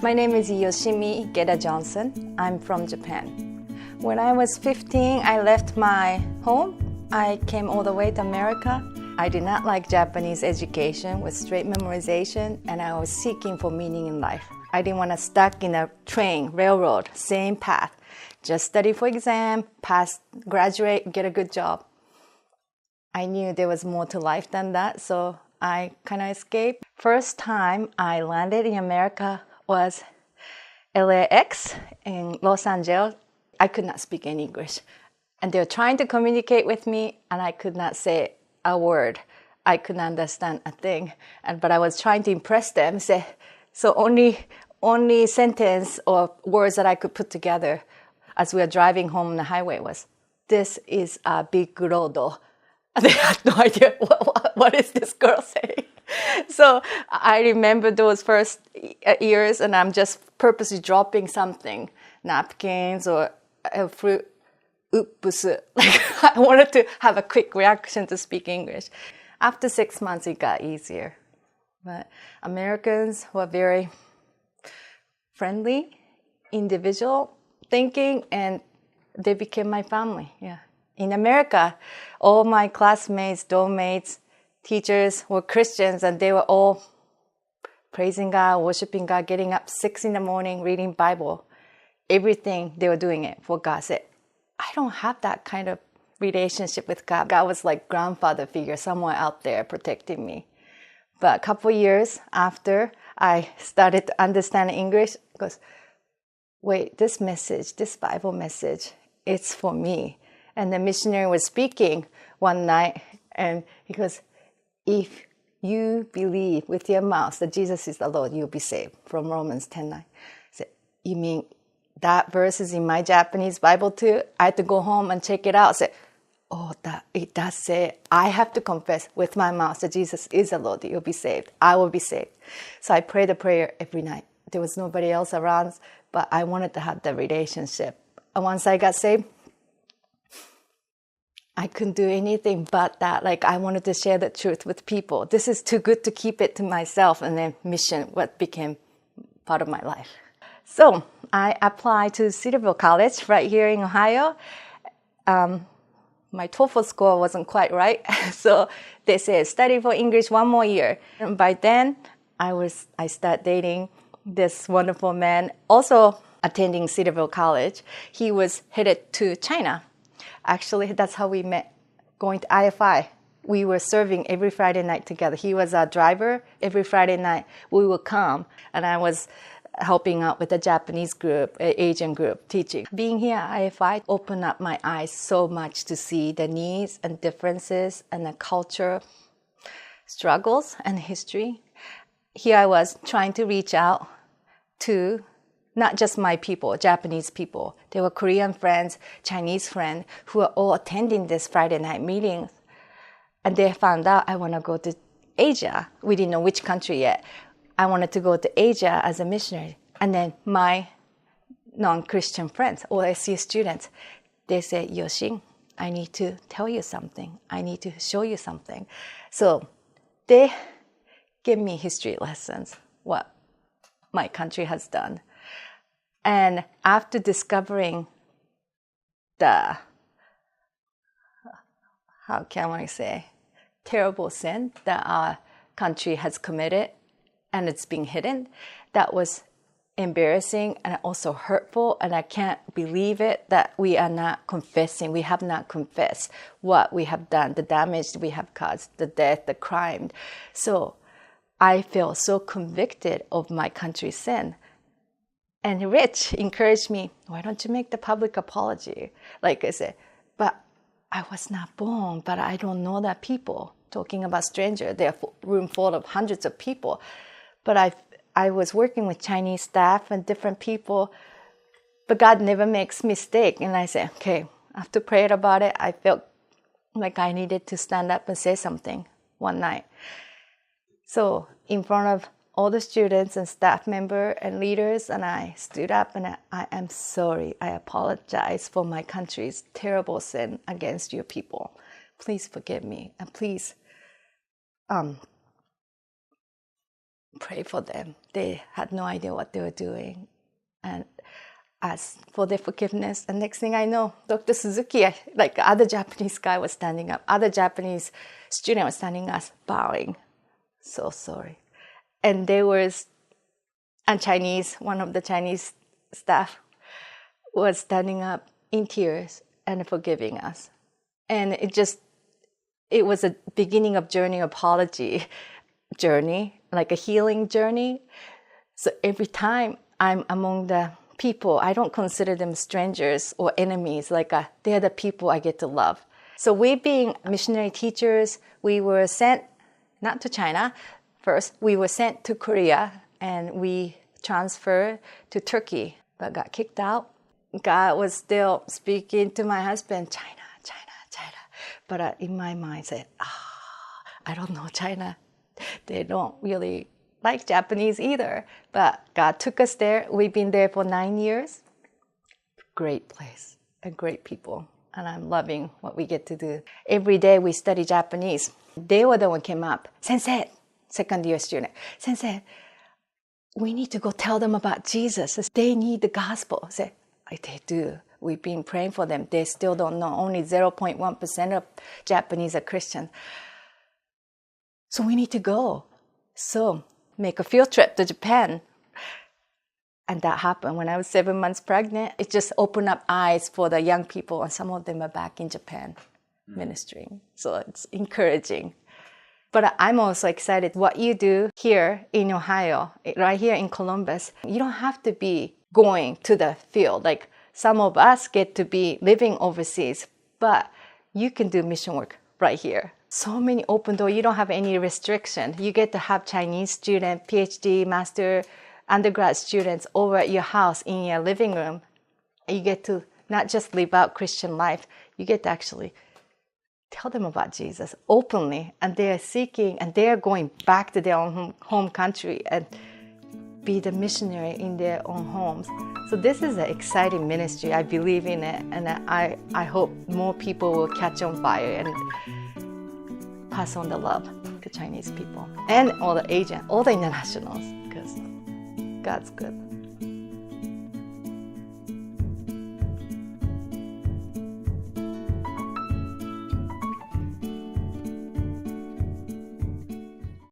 My name is Yoshimi Geda Johnson. I'm from Japan. When I was 15, I left my home. I came all the way to America. I did not like Japanese education with straight memorization, and I was seeking for meaning in life. I didn't want to stuck in a train, railroad, same path. Just study for exam, pass, graduate, get a good job. I knew there was more to life than that, so I kind of escaped. First time I landed in America was LAX in Los Angeles. I could not speak any English. And they were trying to communicate with me, and I could not say a word. I couldn't understand a thing. But I was trying to impress them. So only sentence or words that I could put together as we were driving home on the highway was, "This is a big road." They had no idea what is this girl saying. So I remember those first years, and I'm just purposely dropping something, napkins or fruit. Oops. Like, I wanted to have a quick reaction to speak English. After 6 months, it got easier. But Americans were very friendly, individual thinking, and they became my family. Yeah. In America, all my classmates, dorm mates, teachers were Christians, and they were all praising God, worshiping God, getting up 6 in the morning, reading Bible. Everything, they were doing it for God's sake. I don't have that kind of relationship with God. God was like grandfather figure somewhere out there protecting me. But a couple years after I started to understand English, I goes, wait, this message, this Bible message, it's for me. And the missionary was speaking one night, and he goes, if you believe with your mouth that Jesus is the Lord, you'll be saved, from Romans 10:9. I said, you mean that verse is in my Japanese Bible too? I had to go home and check it out. I said, oh, it does say, I have to confess with my mouth that Jesus is the Lord, you'll be saved. I will be saved. So I prayed the prayer every night. There was nobody else around, but I wanted to have the relationship. And once I got saved, I couldn't do anything but that. Like, I wanted to share the truth with people. This is too good to keep it to myself. And then mission, what became part of my life. So I applied to Cedarville College right here in Ohio. My TOEFL score wasn't quite right. So they said, study for English 1 more year. And by then, I started dating this wonderful man, also attending Cedarville College. He was headed to China. Actually, that's how we met, going to IFI. We were serving every Friday night together. He was a driver. Every Friday night, we would come, and I was helping out with a Japanese group, Asian group, teaching. Being here at IFI opened up my eyes so much to see the needs and differences and the culture struggles and history. Here I was trying to reach out to not just my people, Japanese people. There were Korean friends, Chinese friends who were all attending this Friday night meeting. And they found out I want to go to Asia. We didn't know which country yet. I wanted to go to Asia as a missionary. And then my non-Christian friends, OSU students, they said, Yoshi, I need to tell you something. I need to show you something. So they give me history lessons, what my country has done. And after discovering the, how can I say, terrible sin that our country has committed, and it's being hidden, that was embarrassing and also hurtful. And I can't believe it that we are not confessing. We have not confessed what we have done, the damage we have caused, the death, the crime. So I feel so convicted of my country's sin. And Rich encouraged me, why don't you make the public apology? Like I said, but I was not born, but I don't know that people. Talking about strangers, they're a room full of hundreds of people. But I was working with Chinese staff and different people, but God never makes mistake. And I said, okay, after praying about it, I felt like I needed to stand up and say something one night. So in front of all the students and staff members and leaders, and I stood up and I am sorry. I apologize for my country's terrible sin against your people. Please forgive me, and please pray for them. They had no idea what they were doing, and asked for their forgiveness. And next thing I know, Dr. Suzuki, like other Japanese guy, was standing up. Other Japanese student was standing up, bowing. So sorry. And there was a Chinese, one of the Chinese staff was standing up in tears and forgiving us. And it was a beginning of apology journey, like a healing journey. So every time I'm among the people, I don't consider them strangers or enemies. Like they're the people I get to love. So we being missionary teachers, we were sent not to China first. We were sent to Korea, and we transferred to Turkey, but got kicked out. God was still speaking to my husband, China. But in my mind, I said, I don't know China. They don't really like Japanese either. But God took us there. We've been there for 9 years. Great place and great people. And I'm loving what we get to do. Every day we study Japanese. They were the one who came up. Sensei, second year student. Sensei, we need to go tell them about Jesus. They need the gospel. I said, they do. We've been praying for them. They still don't know. Only 0.1% of Japanese are Christian. So we need to go. So make a field trip to Japan. And that happened when I was 7 months pregnant. It just opened up eyes for the young people, and some of them are back in Japan ministering. So it's encouraging. But I'm also excited what you do here in Ohio, right here in Columbus. You don't have to be going to the field. Like some of us get to be living overseas, but you can do mission work right here. So many open doors. You don't have any restriction. You get to have Chinese student, PhD, master, undergrad students over at your house in your living room. You get to not just live out Christian life, you get to actually tell them about Jesus openly, and they are seeking, and they are going back to their own home country and be the missionary in their own homes. So this is an exciting ministry. I believe in it, and I hope more people will catch on fire and pass on the love to Chinese people and all the Asian, all the internationals, because God's good.